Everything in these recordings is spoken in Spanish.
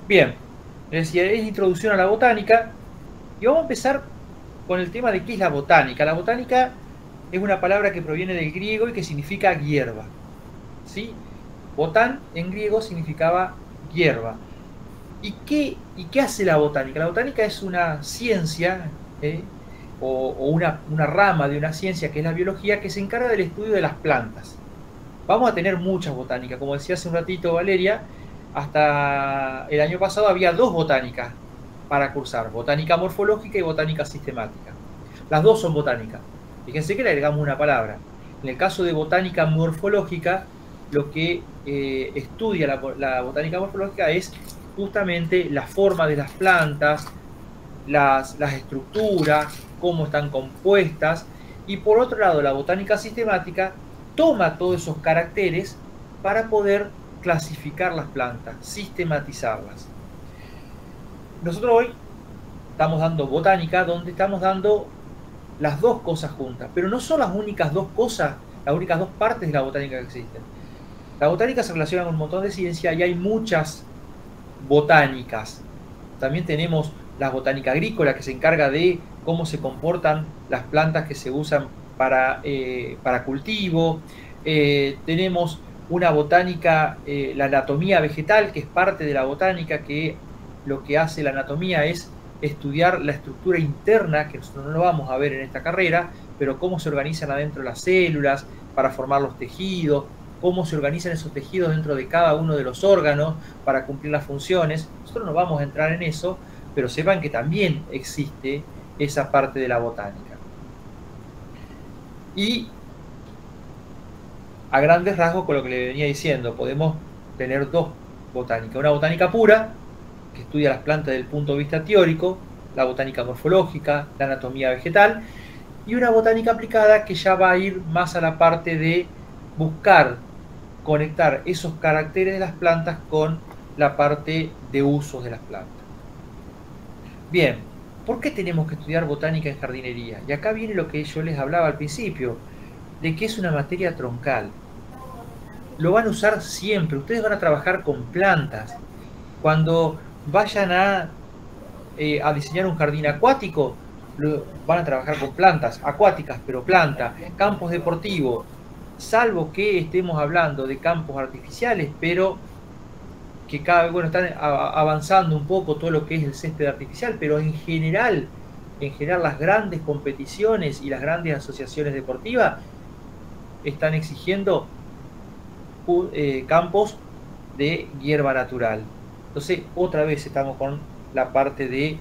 Bien, es decir, es introducción a la botánica y vamos a empezar con el tema de qué es la botánica. La botánica es una palabra que proviene del griego y que significa hierba, ¿sí? Botán en griego significaba hierba. ¿Y qué hace la botánica? La botánica es una ciencia o una rama de una ciencia que es la biología que se encarga del estudio de las plantas. Vamos a tener muchas botánicas. Como decía hace un ratito Valeria, hasta el año pasado había dos botánicas para cursar, botánica morfológica y botánica sistemática. Las dos son botánicas. Fíjense que le agregamos una palabra. En el caso de botánica morfológica, lo que estudia la botánica morfológica es justamente la forma de las plantas, las estructuras, cómo están compuestas, y por otro lado la botánica sistemática toma todos esos caracteres para poder clasificar las plantas, sistematizarlas. Nosotros hoy estamos dando botánica, donde estamos dando las dos cosas juntas, pero no son las únicas dos cosas, las únicas dos partes de la botánica que existen. La botánica se relaciona con un montón de ciencia y hay muchas botánicas. También tenemos la botánica agrícola, que se encarga de cómo se comportan las plantas que se usan para cultivo. Tenemos una botánica, la anatomía vegetal, que es parte de la botánica, que lo que hace la anatomía es estudiar la estructura interna, que nosotros no lo vamos a ver en esta carrera, pero cómo se organizan adentro las células para formar los tejidos, cómo se organizan esos tejidos dentro de cada uno de los órganos para cumplir las funciones. Nosotros no vamos a entrar en eso, pero sepan que también existe esa parte de la botánica. Y a grandes rasgos, con lo que le venía diciendo, podemos tener dos botánicas. Una botánica pura, que estudia las plantas desde el punto de vista teórico, la botánica morfológica, la anatomía vegetal, y una botánica aplicada que ya va a ir más a la parte de buscar conectar esos caracteres de las plantas con la parte de usos de las plantas. Bien, ¿por qué tenemos que estudiar botánica en jardinería? Y acá viene lo que yo les hablaba al principio, de que es una materia troncal. Lo van a usar siempre, ustedes van a trabajar con plantas. Cuando vayan a diseñar un jardín acuático, van a trabajar con plantas acuáticas, pero plantas, campos deportivos, salvo que estemos hablando de campos artificiales, pero que bueno, están avanzando un poco todo lo que es el césped artificial, pero en general las grandes competiciones y las grandes asociaciones deportivas están exigiendo campos de hierba natural. Entonces, otra vez estamos con la parte de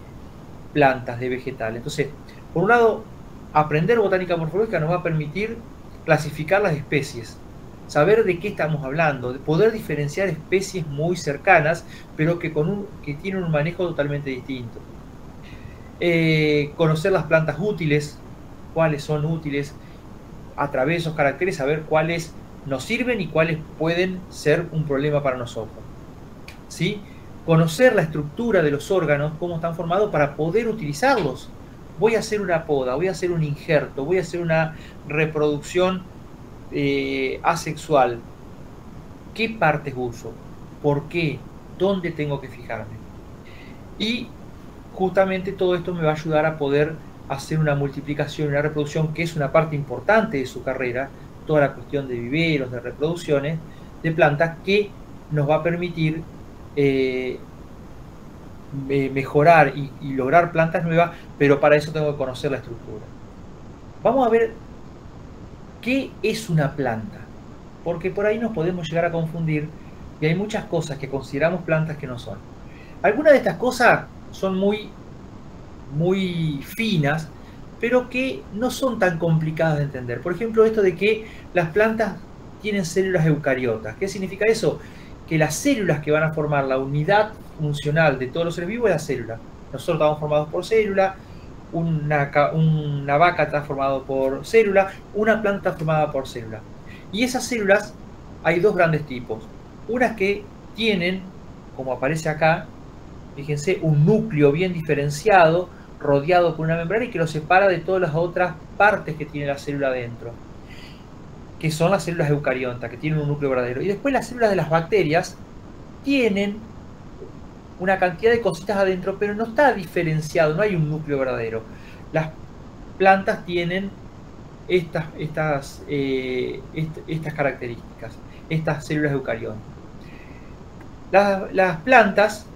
plantas, de vegetales. Entonces, por un lado, aprender botánica morfológica nos va a permitir clasificar las especies, saber de qué estamos hablando, de poder diferenciar especies muy cercanas, pero que tienen un manejo totalmente distinto. Conocer las plantas útiles, cuáles son útiles, a través de esos caracteres, saber cuáles nos sirven y cuáles pueden ser un problema para nosotros. ¿Sí? Conocer la estructura de los órganos, cómo están formados para poder utilizarlos. Voy a hacer una poda, voy a hacer un injerto, voy a hacer una reproducción asexual. ¿Qué partes uso? ¿Por qué? ¿Dónde tengo que fijarme? Y justamente todo esto me va a ayudar a poder hacer una multiplicación y una reproducción, que es una parte importante de su carrera, toda la cuestión de viveros, de reproducciones, de plantas, que nos va a permitir mejorar y lograr plantas nuevas, pero para eso tengo que conocer la estructura. Vamos a ver qué es una planta, porque por ahí nos podemos llegar a confundir y hay muchas cosas que consideramos plantas que no son. Algunas de estas cosas son muy finas, pero que no son tan complicadas de entender. Por ejemplo, esto de que las plantas tienen células eucariotas. ¿Qué significa eso? Que las células que van a formar la unidad funcional de todos los seres vivos es la célula. Nosotros estamos formados por célula, una vaca está formada por célula, una planta formada por célula. Y esas células hay dos grandes tipos. Unas que tienen, como aparece acá, fíjense, un núcleo bien diferenciado, rodeado por una membrana y que lo separa de todas las otras partes que tiene la célula dentro, que son las células eucariotas, que tienen un núcleo verdadero. Y después las células de las bacterias tienen una cantidad de cositas adentro, pero no está diferenciado, no hay un núcleo verdadero. Las plantas tienen estas características, estas células eucarión. Las plantas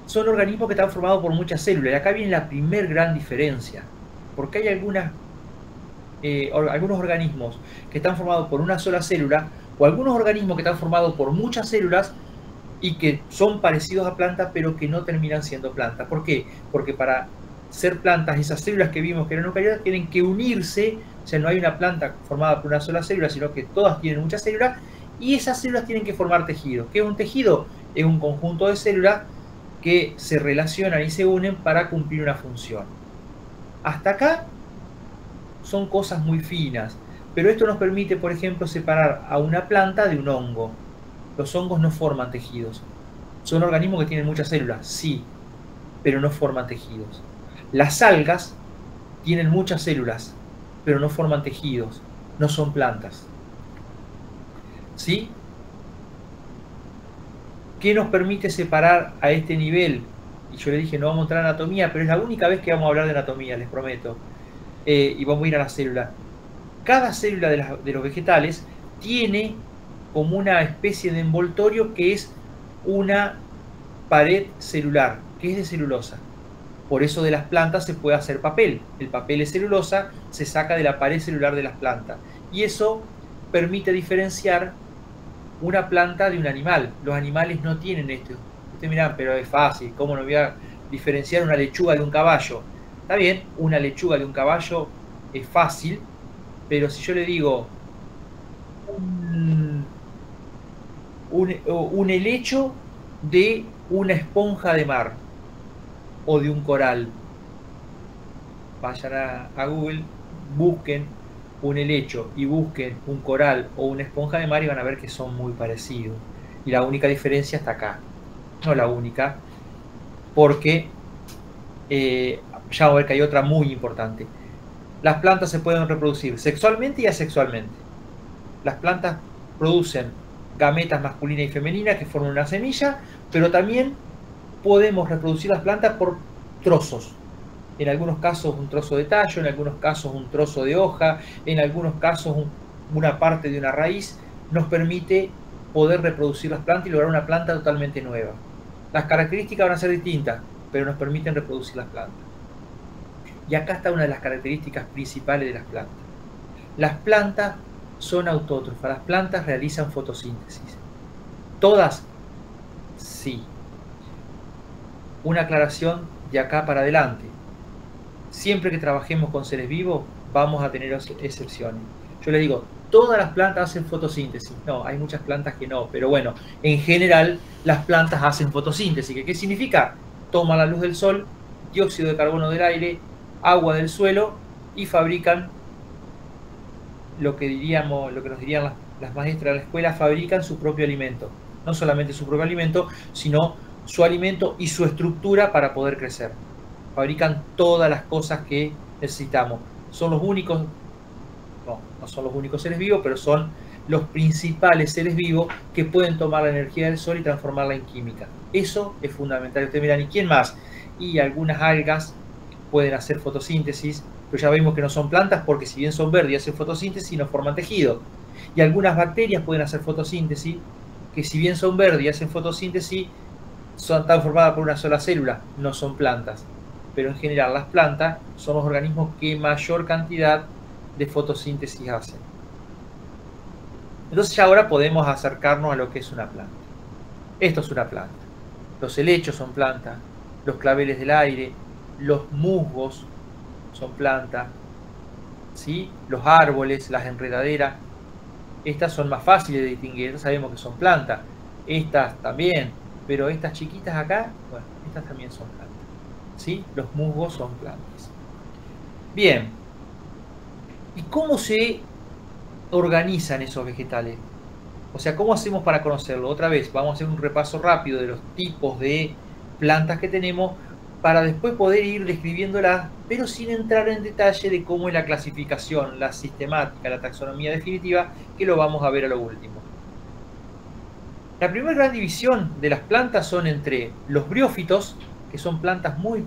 son organismos que están formados por muchas células, y acá viene la primer gran diferencia, porque hay algunos organismos que están formados por una sola célula, o algunos organismos que están formados por muchas células y que son parecidos a plantas, pero que no terminan siendo plantas. ¿Por qué? Porque para ser plantas, esas células que vimos que eran eucariotas tienen que unirse, o sea, no hay una planta formada por una sola célula, sino que todas tienen muchas células, y esas células tienen que formar tejido. ¿Qué es un tejido? Es un conjunto de células que se relacionan y se unen para cumplir una función. Hasta acá son cosas muy finas, pero esto nos permite, por ejemplo, separar a una planta de un hongo. Los hongos no forman tejidos. Son organismos que tienen muchas células, sí, pero no forman tejidos. Las algas tienen muchas células, pero no forman tejidos, no son plantas. ¿Sí? ¿Qué nos permite separar a este nivel? Y yo le dije, no vamos a entrar en anatomía, pero es la única vez que vamos a hablar de anatomía, les prometo. Y vamos a ir a la célula. Cada célula de los vegetales tiene como una especie de envoltorio que es una pared celular, que es de celulosa. Por eso de las plantas se puede hacer papel. El papel es celulosa, se saca de la pared celular de las plantas. Y eso permite diferenciar una planta de un animal. Los animales no tienen esto. Ustedes miran, pero es fácil, ¿cómo no voy a diferenciar una lechuga de un caballo? Está bien, una lechuga de un caballo es fácil, pero si yo le digo un helecho de una esponja de mar o de un coral, vayan a Google, busquen un helecho y busquen un coral o una esponja de mar y van a ver que son muy parecidos. Y la única diferencia está acá. No la única, porque ya vamos a ver que hay otra muy importante. Las plantas se pueden reproducir sexualmente y asexualmente. Las plantas producen gametas masculinas y femeninas que forman una semilla, pero también podemos reproducir las plantas por trozos. En algunos casos un trozo de tallo, en algunos casos un trozo de hoja, en algunos casos una parte de una raíz, nos permite poder reproducir las plantas y lograr una planta totalmente nueva. Las características van a ser distintas, pero nos permiten reproducir las plantas. Y acá está una de las características principales de las plantas. Las plantas son autótrofas, las plantas realizan fotosíntesis. ¿Todas? Sí. Una aclaración de acá para adelante. Siempre que trabajemos con seres vivos, vamos a tener excepciones. Yo les digo, todas las plantas hacen fotosíntesis. No, hay muchas plantas que no, pero bueno, en general las plantas hacen fotosíntesis. ¿Qué significa? Toman la luz del sol, dióxido de carbono del aire, agua del suelo y fabrican lo que nos dirían las maestras de la escuela, fabrican su propio alimento. No solamente su propio alimento, sino su alimento y su estructura para poder crecer. Fabrican todas las cosas que necesitamos. Son los únicos, no son los únicos seres vivos, pero son los principales seres vivos que pueden tomar la energía del sol y transformarla en química. Eso es fundamental. Ustedes miran, ¿y quién más? Y algunas algas pueden hacer fotosíntesis, pero ya vimos que no son plantas porque si bien son verdes y hacen fotosíntesis no forman tejido. Y algunas bacterias pueden hacer fotosíntesis, que si bien son verdes y hacen fotosíntesis, están formadas por una sola célula, no son plantas. Pero en general las plantas son los organismos que mayor cantidad de fotosíntesis hacen. Entonces ya ahora podemos acercarnos a lo que es una planta. Esto es una planta. Los helechos son plantas, los claveles del aire, los musgos son plantas, ¿sí? Los árboles, las enredaderas, estas son más fáciles de distinguir, estas sabemos que son plantas, estas también, pero estas chiquitas acá, bueno, estas también son plantas, ¿sí? Los musgos son plantas. Bien, ¿y cómo se organizan esos vegetales? O sea, ¿cómo hacemos para conocerlo? Otra vez, vamos a hacer un repaso rápido de los tipos de plantas que tenemos para después poder ir describiéndolas, pero sin entrar en detalle de cómo es la clasificación, la sistemática, la taxonomía definitiva, que lo vamos a ver a lo último. La primera gran división de las plantas son entre los briófitos, que son plantas muy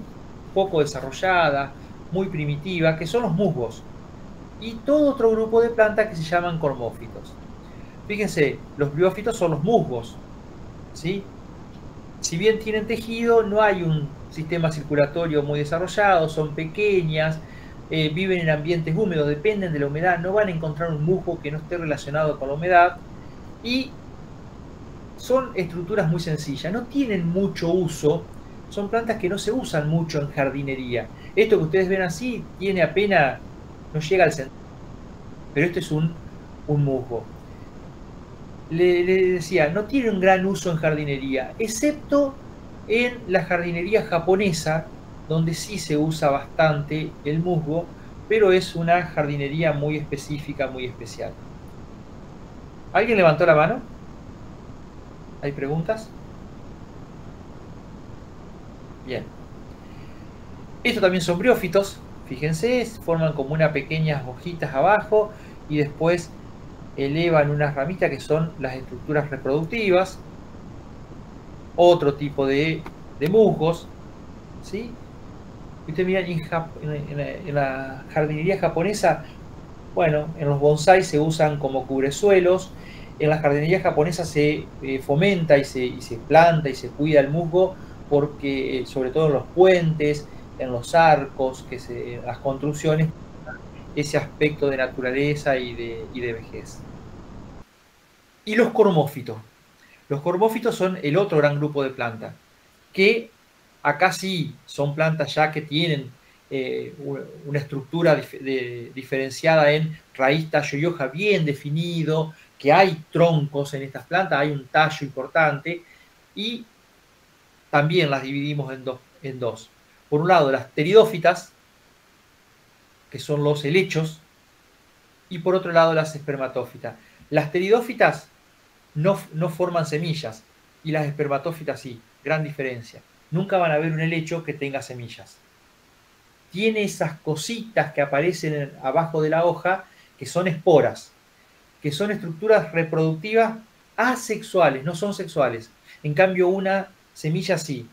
poco desarrolladas, muy primitivas, que son los musgos, y todo otro grupo de plantas que se llaman cormófitos. Fíjense, los briófitos son los musgos, ¿sí? Si bien tienen tejido, no hay un sistema circulatorio muy desarrollado, son pequeñas, viven en ambientes húmedos, dependen de la humedad, no van a encontrar un musgo que no esté relacionado con la humedad, y son estructuras muy sencillas, no tienen mucho uso, son plantas que no se usan mucho en jardinería. Esto que ustedes ven así tiene apenas, no llega al centímetro, pero esto es un musgo. Le decía, no tiene un gran uso en jardinería, excepto en la jardinería japonesa, donde sí se usa bastante el musgo, pero es una jardinería muy específica, muy especial. ¿Alguien levantó la mano? ¿Hay preguntas? Bien. Estos también son briófitos, fíjense, forman como unas pequeñas hojitas abajo y después elevan unas ramitas que son las estructuras reproductivas. Otro tipo de musgos, ¿sí? Y usted mira, en la jardinería japonesa, bueno, en los bonsai se usan como cubresuelos. En la jardinería japonesa se fomenta y se planta y se cuida el musgo porque, sobre todo en los puentes, en los arcos, en las construcciones, ese aspecto de naturaleza y de vejez. Y los cormófitos. Los cormófitos son el otro gran grupo de plantas, que acá sí son plantas ya que tienen una estructura diferenciada en raíz, tallo y hoja bien definido, que hay troncos en estas plantas, hay un tallo importante, y también las dividimos en dos. Por un lado, las pteridófitas, que son los helechos, y por otro lado, las espermatófitas. Las pteridófitas no forman semillas, y las espermatófitas sí, gran diferencia. Nunca van a ver un helecho que tenga semillas. Tiene esas cositas que aparecen abajo de la hoja, que son esporas, que son estructuras reproductivas asexuales, no son sexuales. En cambio, una semilla sí.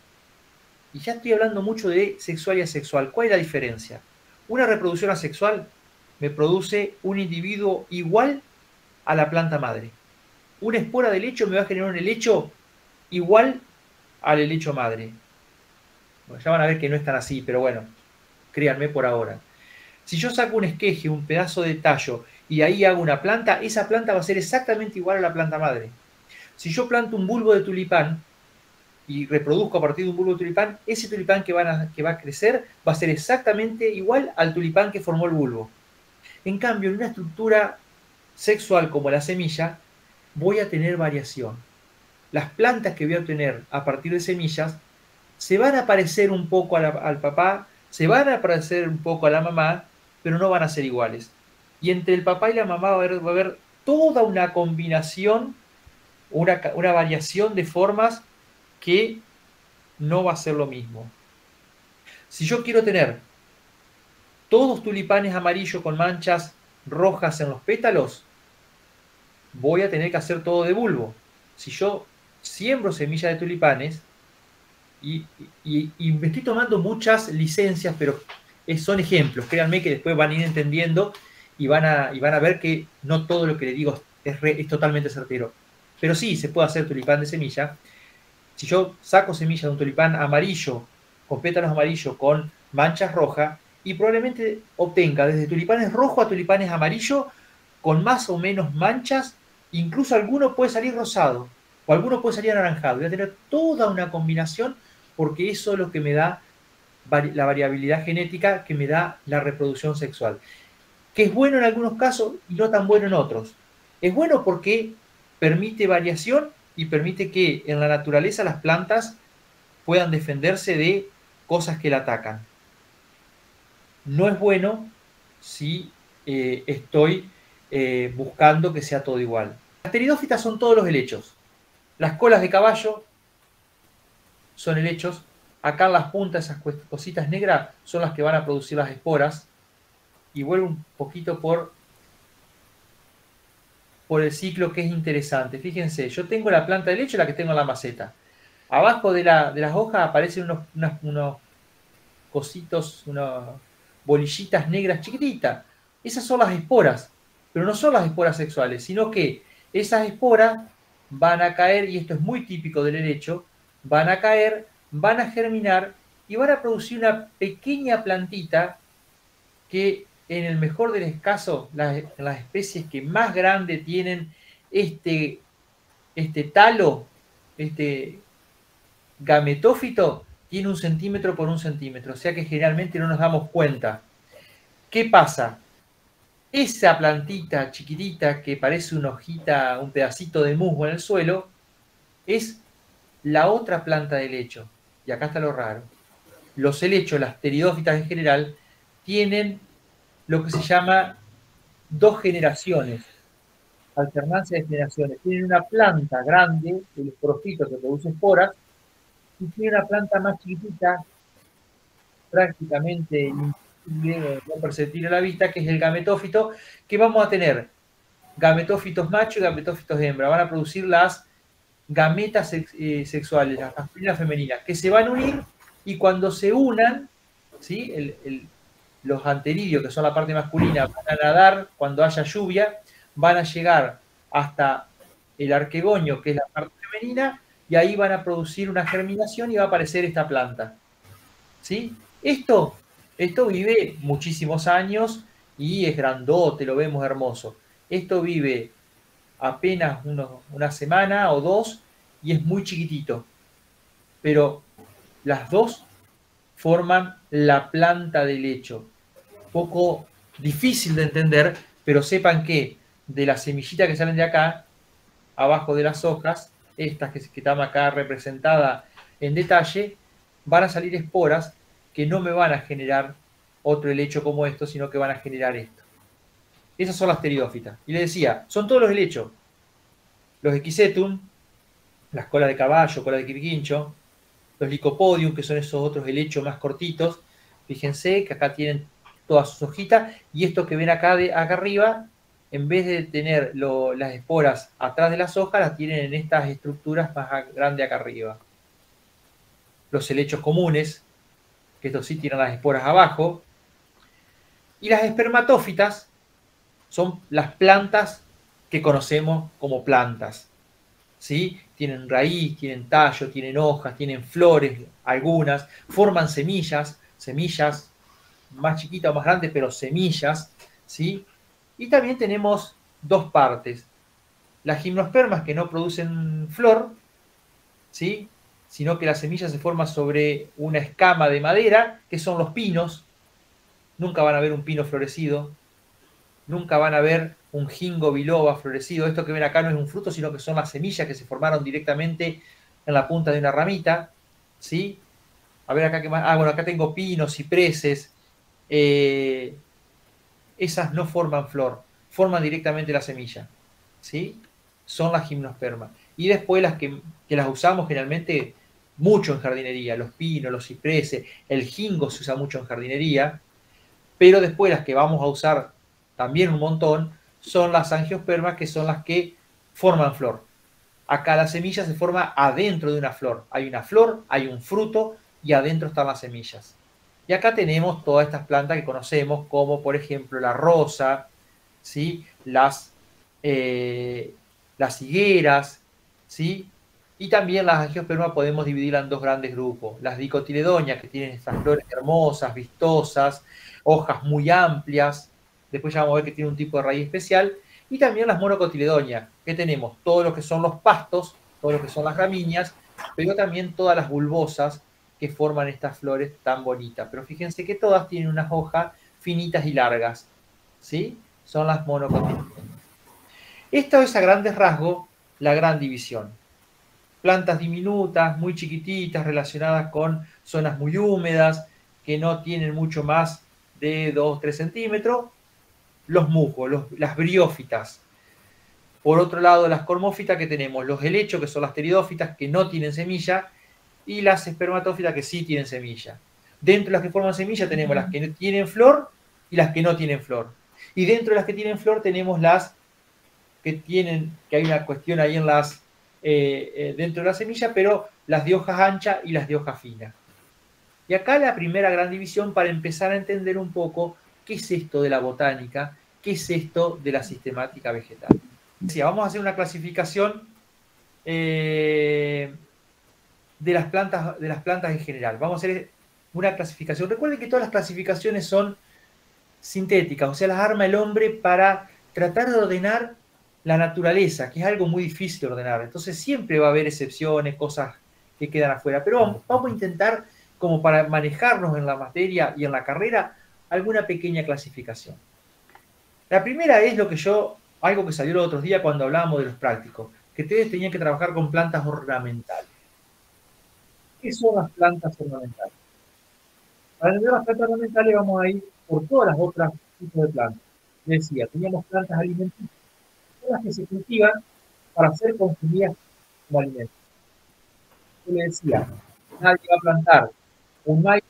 Y ya estoy hablando mucho de sexual y asexual. ¿Cuál es la diferencia? Una reproducción asexual me produce un individuo igual a la planta madre. Una espora de helecho me va a generar un helecho igual al helecho madre. Bueno, ya van a ver que no es tan así, pero bueno, créanme por ahora. Si yo saco un esqueje, un pedazo de tallo, y ahí hago una planta, esa planta va a ser exactamente igual a la planta madre. Si yo planto un bulbo de tulipán y reproduzco a partir de un bulbo de tulipán, ese tulipán que va a crecer va a ser exactamente igual al tulipán que formó el bulbo. En cambio, en una estructura sexual como la semilla, voy a tener variación. Las plantas que voy a obtener a partir de semillas se van a parecer un poco al papá, se van a parecer un poco a la mamá, pero no van a ser iguales. Y entre el papá y la mamá va a haber toda una combinación, una variación de formas que no va a ser lo mismo. Si yo quiero tener todos tulipanes amarillos con manchas rojas en los pétalos, voy a tener que hacer todo de bulbo. Si yo siembro semillas de tulipanes, y me estoy tomando muchas licencias, pero son ejemplos, créanme que después van a ir entendiendo y van a ver que no todo lo que les digo es totalmente certero. Pero sí, se puede hacer tulipán de semilla. Si yo saco semillas de un tulipán amarillo, con pétalos amarillos, con manchas rojas, y probablemente obtenga desde tulipanes rojos a tulipanes amarillos, con más o menos manchas, incluso alguno puede salir rosado, o alguno puede salir anaranjado. Voy a tener toda una combinación porque eso es lo que me da la variabilidad genética, que me da la reproducción sexual. Que es bueno en algunos casos y no tan bueno en otros. Es bueno porque permite variación y permite que en la naturaleza las plantas puedan defenderse de cosas que la atacan. No es bueno si estoy buscando que sea todo igual. Las pteridófitas son todos los helechos. Las colas de caballo son helechos. Acá en las puntas, esas cositas negras son las que van a producir las esporas. Y vuelvo un poquito por por el ciclo que es interesante. Fíjense, yo tengo la planta de leche, la que tengo en la maceta. Abajo de las hojas aparecen unos cositos, unas bolillitas negras chiquititas. Esas son las esporas, pero no son las esporas sexuales, sino que esas esporas van a caer, y esto es muy típico del helecho, van a caer, van a germinar y van a producir una pequeña plantita que en el mejor de los casos, las especies que más grande tienen este talo, este gametófito, tiene 1 centímetro por 1 centímetro, o sea que generalmente no nos damos cuenta. ¿Qué pasa? Esa plantita chiquitita que parece una hojita, un pedacito de musgo en el suelo, es la otra planta de helecho. Y acá está lo raro. Los helechos, las pteridófitas en general, tienen lo que se llama 2 generaciones, alternancia de generaciones. Tienen una planta grande, el esporofito que produce esporas, y tiene una planta más chiquitita, prácticamente invisible o no perceptible a la vista, que es el gametófito, que vamos a tener gametófitos macho y gametófitos hembra. Van a producir las gametas sexuales, las masculinas femeninas, que se van a unir, y cuando se unan, ¿sí? Los anteridios, que son la parte masculina, van a nadar cuando haya lluvia, van a llegar hasta el arquegonio, que es la parte femenina, y ahí van a producir una germinación y va a aparecer esta planta. ¿Sí? Esto vive muchísimos años y es grandote, lo vemos hermoso. Esto vive apenas una semana o dos y es muy chiquitito. Pero las dos forman la planta del helecho. Poco difícil de entender, pero sepan que de las semillitas que salen de acá, abajo de las hojas, estas que están acá representadas en detalle, van a salir esporas que no me van a generar otro helecho como esto, sino que van a generar esto. Esas son las pteridófitas. Y les decía, son todos los helechos. Los Equisetum, las colas de caballo, cola de quirquincho, los Lycopodium, que son esos otros helechos más cortitos. Fíjense que acá tienen todas sus hojitas, y esto que ven acá arriba, en vez de tener las esporas atrás de las hojas, las tienen en estas estructuras más grandes acá arriba. Los helechos comunes, que estos sí tienen las esporas abajo. Y las espermatófitas son las plantas que conocemos como plantas. ¿Sí? Tienen raíz, tienen tallo, tienen hojas, tienen flores, algunas, forman semillas más chiquitas o más grandes, pero semillas, ¿sí? Y también tenemos dos partes. Las gimnospermas, que no producen flor, ¿sí? Sino que la semilla se forma sobre una escama de madera, que son los pinos. Nunca van a ver un pino florecido, nunca van a ver un ginkgo biloba florecido. Esto que ven acá no es un fruto, sino que son las semillas que se formaron directamente en la punta de una ramita, ¿sí? A ver acá qué más. Bueno, acá tengo pinos, cipreses. Esas no forman flor, forman directamente la semilla, ¿sí? Son las gimnospermas. Y después las que las usamos generalmente mucho en jardinería, los pinos, los cipreses, el ginkgo se usa mucho en jardinería, pero después las que vamos a usar también un montón son las angiospermas, que son las que forman flor. Acá la semilla se forma adentro de una flor. Hay una flor, hay un fruto y adentro están las semillas. Y acá tenemos todas estas plantas que conocemos, como por ejemplo la rosa, ¿sí? Las higueras, ¿sí? Y también las angiospermas podemos dividirlas en dos grandes grupos. Las dicotiledonias, que tienen estas flores hermosas, vistosas, hojas muy amplias. Después ya vamos a ver que tiene un tipo de raíz especial. Y también las monocotiledonias, que tenemos todo lo que son los pastos, todo lo que son las gramíneas, pero también todas las bulbosas que forman estas flores tan bonitas. Pero fíjense que todas tienen unas hojas finitas y largas, ¿sí? Son las monocotiledonias. Esto es a grandes rasgos la gran división. Plantas diminutas, muy chiquititas, relacionadas con zonas muy húmedas, que no tienen mucho más de 2-3 centímetros. Los musgos, las briófitas. Por otro lado, las cormófitas, que tenemos los helechos, que son las pteridófitas, que no tienen semilla, y las espermatófitas, que sí tienen semilla. Dentro de las que forman semilla tenemos las que tienen flor y las que no tienen flor. Y dentro de las que tienen flor tenemos las que hay una cuestión ahí dentro de la semilla, pero las de hojas anchas y las de hojas finas. Y acá la primera gran división para empezar a entender un poco qué es esto de la botánica, qué es esto de la sistemática vegetal. Sí, vamos a hacer una clasificación de las plantas en general. Vamos a hacer una clasificación. Recuerden que todas las clasificaciones son sintéticas, o sea, las arma el hombre para tratar de ordenar la naturaleza, que es algo muy difícil de ordenar. Entonces siempre va a haber excepciones, cosas que quedan afuera. Pero vamos a intentar, como para manejarnos en la materia y en la carrera, alguna pequeña clasificación. La primera es algo que salió los otros días cuando hablábamos de los prácticos, que ustedes tenían que trabajar con plantas ornamentales. ¿Qué son las plantas ornamentales? Para entender las plantas ornamentales vamos a ir por todas las otras tipos de plantas. Les decía, teníamos plantas alimenticias, las que se cultivan para ser consumidas como alimento. Yo le decía, nadie va a plantar un maíz,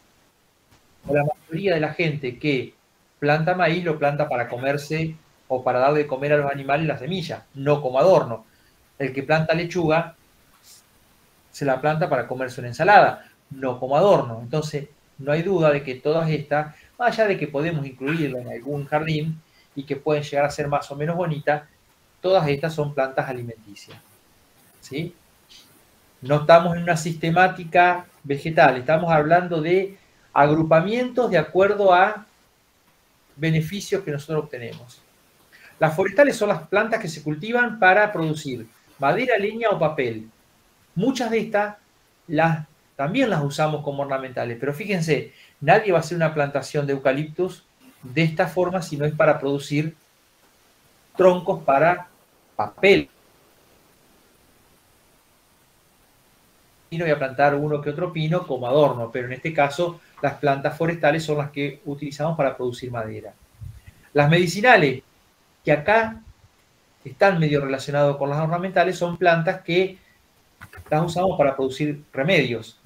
o la mayoría de la gente que planta maíz lo planta para comerse o para darle de comer a los animales la semilla, no como adorno. El que planta lechuga se la planta para comerse una ensalada, no como adorno. Entonces, no hay duda de que todas estas, más allá de que podemos incluirla en algún jardín y que pueden llegar a ser más o menos bonitas, todas estas son plantas alimenticias. ¿Sí? No estamos en una sistemática vegetal, estamos hablando de agrupamientos de acuerdo a beneficios que nosotros obtenemos. Las forestales son las plantas que se cultivan para producir madera, leña o papel. Muchas de estas también las usamos como ornamentales, pero fíjense, nadie va a hacer una plantación de eucaliptus de esta forma si no es para producir troncos para papel. Y no voy a plantar uno que otro pino como adorno, pero en este caso las plantas forestales son las que utilizamos para producir madera. Las medicinales, que acá están medio relacionados con las ornamentales, son plantas que las usamos para producir remedios.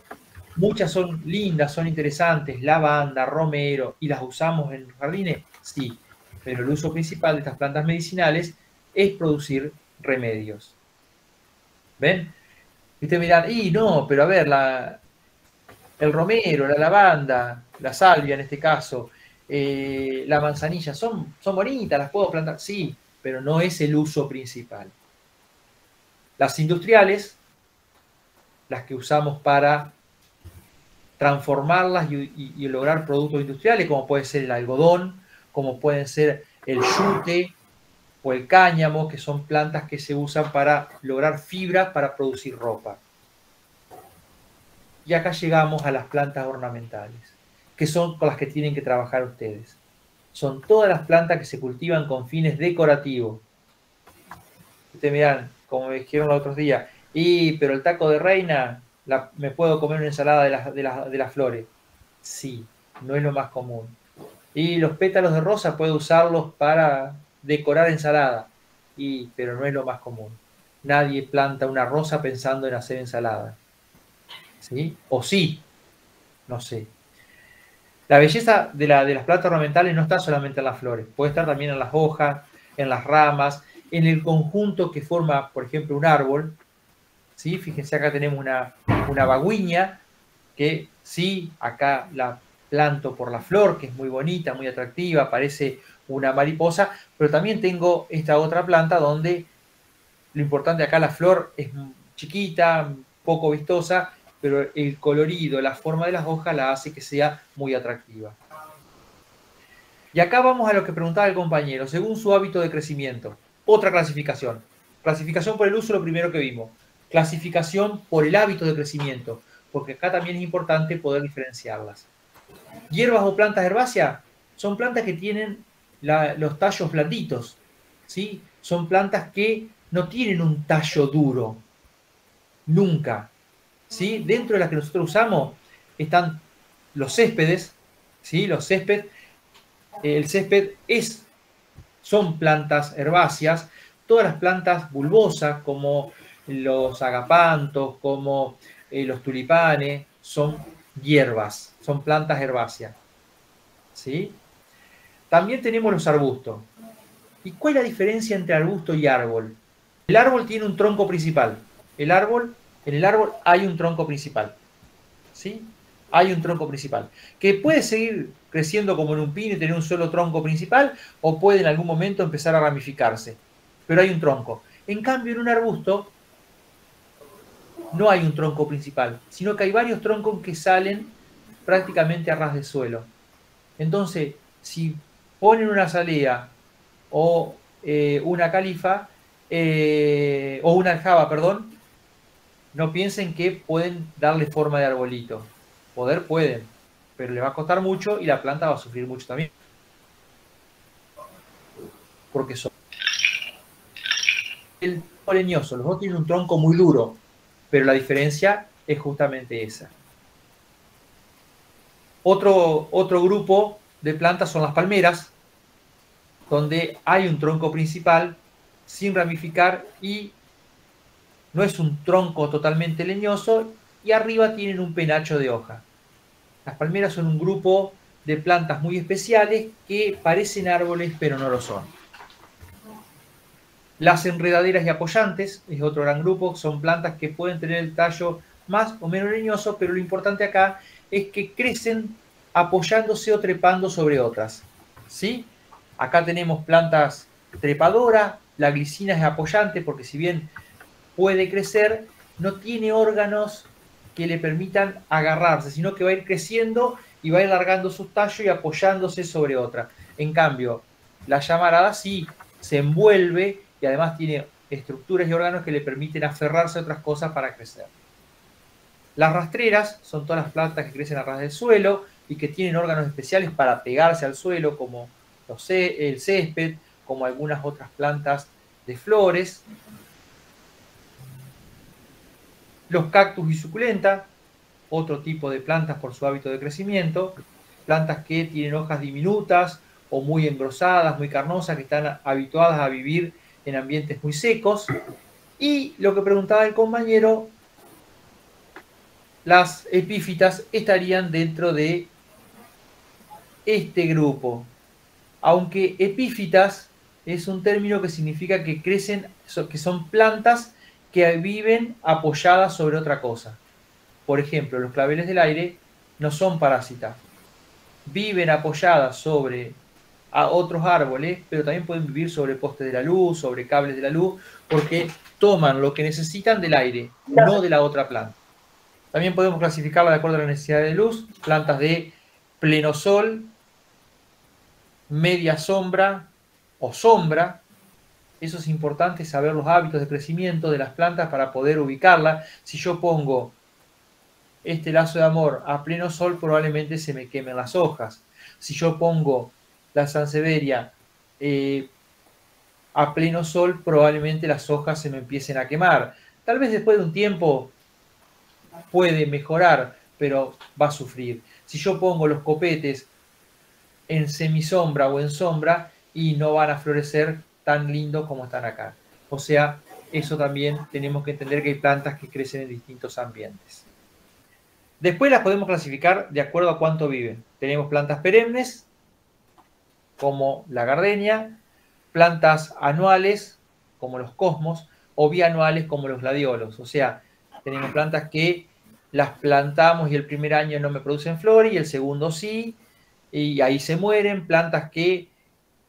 Muchas son lindas, son interesantes, lavanda, romero, y las usamos en los jardines, sí, pero el uso principal de estas plantas medicinales es producir remedios. ¿Ven? Y ustedes miran, no, pero a ver, el romero, la lavanda, la salvia en este caso, la manzanilla, son bonitas, las puedo plantar, sí, pero no es el uso principal. Las industriales, las que usamos para transformarlas y lograr productos industriales, como puede ser el algodón, como pueden ser el yute o el cáñamo, que son plantas que se usan para lograr fibras para producir ropa. Y acá llegamos a las plantas ornamentales, que son con las que tienen que trabajar ustedes. Son todas las plantas que se cultivan con fines decorativos. Ustedes miran, como me dijeron los otros días, pero el taco de reina, ¿me puedo comer una ensalada de las flores? Sí, no es lo más común. Y los pétalos de rosa puedo usarlos para decorar ensalada, pero no es lo más común. Nadie planta una rosa pensando en hacer ensalada. ¿Sí? O sí, no sé. La belleza de las plantas ornamentales no está solamente en las flores, puede estar también en las hojas, en las ramas, en el conjunto que forma, por ejemplo, un árbol. ¿Sí? Fíjense, acá tenemos una bagüiña, que sí, acá la planto por la flor, que es muy bonita, muy atractiva, parece una mariposa, pero también tengo esta otra planta donde lo importante acá, la flor es chiquita, poco vistosa, pero el colorido, la forma de las hojas la hace que sea muy atractiva. Y acá vamos a lo que preguntaba el compañero, según su hábito de crecimiento. Otra clasificación. Clasificación por el uso, lo primero que vimos. Clasificación por el hábito de crecimiento, porque acá también es importante poder diferenciarlas. Hierbas o plantas herbáceas son plantas que tienen los tallos blanditos, ¿sí? Son plantas que no tienen un tallo duro, nunca. ¿Sí? Dentro de las que nosotros usamos están los céspedes, ¿sí? Los céspedes, el césped son plantas herbáceas, todas las plantas bulbosas como los agapantos, como los tulipanes, son hierbas, son plantas herbáceas. ¿Sí? También tenemos los arbustos. ¿Y cuál es la diferencia entre arbusto y árbol? El árbol tiene un tronco principal. En el árbol hay un tronco principal. ¿Sí? Hay un tronco principal. Que puede seguir creciendo como en un pino y tener un solo tronco principal, o puede en algún momento empezar a ramificarse. Pero hay un tronco. En cambio, en un arbusto no hay un tronco principal, sino que hay varios troncos que salen prácticamente a ras de suelo. Entonces, si ponen una azalea o una califa, o una aljaba, perdón, no piensen que pueden darle forma de arbolito. Poder pueden, pero les va a costar mucho y la planta va a sufrir mucho también. Porque son el leñoso, los dos tienen un tronco muy duro, pero la diferencia es justamente esa. Otro grupo de plantas son las palmeras, donde hay un tronco principal sin ramificar y no es un tronco totalmente leñoso, y arriba tienen un penacho de hoja. Las palmeras son un grupo de plantas muy especiales que parecen árboles pero no lo son. Las enredaderas y apoyantes es otro gran grupo, son plantas que pueden tener el tallo más o menos leñoso, pero lo importante acá es que crecen apoyándose o trepando sobre otras. ¿Sí? Acá tenemos plantas trepadoras, la glicina es apoyante porque si bien puede crecer, no tiene órganos que le permitan agarrarse, sino que va a ir creciendo y va a ir largando sus tallos y apoyándose sobre otra. En cambio, la llamarada sí se envuelve y además tiene estructuras y órganos que le permiten aferrarse a otras cosas para crecer. Las rastreras son todas las plantas que crecen a ras del suelo y que tienen órganos especiales para pegarse al suelo, como el césped, como algunas otras plantas de flores. Los cactus y suculenta, otro tipo de plantas por su hábito de crecimiento, plantas que tienen hojas diminutas o muy engrosadas, muy carnosas, que están habituadas a vivir en ambientes muy secos. Y lo que preguntaba el compañero, las epífitas estarían dentro de este grupo. Aunque epífitas es un término que significa que crecen, que son plantas que viven apoyadas sobre otra cosa. Por ejemplo, los claveles del aire no son parásitas. Viven apoyadas sobre a otros árboles, pero también pueden vivir sobre postes de la luz, sobre cables de la luz, porque toman lo que necesitan del aire, no de la otra planta. También podemos clasificarla de acuerdo a la necesidad de luz, plantas de pleno sol, media sombra o sombra. Eso es importante, saber los hábitos de crecimiento de las plantas para poder ubicarla. Si yo pongo este lazo de amor a pleno sol, probablemente se me quemen las hojas. Si yo pongo la sansevieria a pleno sol, probablemente las hojas se me empiecen a quemar. Tal vez después de un tiempo puede mejorar, pero va a sufrir. Si yo pongo los copetes en semisombra o en sombra, y no van a florecer tan lindos como están acá. O sea, eso también tenemos que entender que hay plantas que crecen en distintos ambientes. Después las podemos clasificar de acuerdo a cuánto viven. Tenemos plantas perennes, como la gardenia, plantas anuales, como los cosmos, o bianuales, como los gladiolos. O sea, tenemos plantas que las plantamos y el primer año no me producen flores y el segundo sí, y ahí se mueren. Plantas que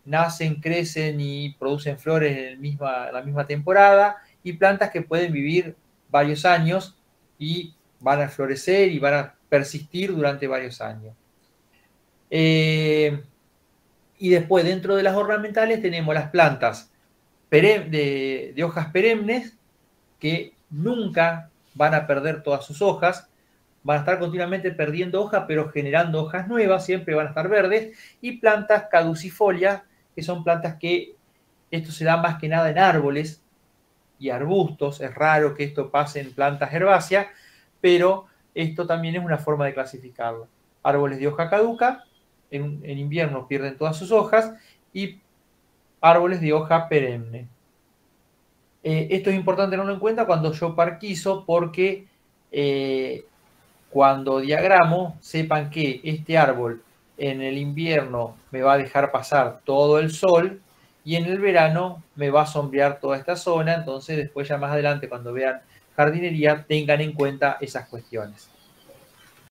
nacen, crecen y producen flores en la misma temporada, y plantas que pueden vivir varios años y van a florecer y van a persistir durante varios años. Y después, dentro de las ornamentales, tenemos las plantas de hojas perennes, que nunca van a perder todas sus hojas, van a estar continuamente perdiendo hojas, pero generando hojas nuevas, siempre van a estar verdes. Y plantas caducifolias, que son plantas que esto se da más que nada en árboles y arbustos. Es raro que esto pase en plantas herbáceas, pero esto también es una forma de clasificarlo. Árboles de hoja caduca, en invierno pierden todas sus hojas, y árboles de hoja perenne. Esto es importante tenerlo en cuenta cuando yo parquizo, porque cuando diagramo, sepan que este árbol en el invierno me va a dejar pasar todo el sol, y en el verano me va a sombrear toda esta zona, entonces después ya más adelante cuando vean jardinería tengan en cuenta esas cuestiones.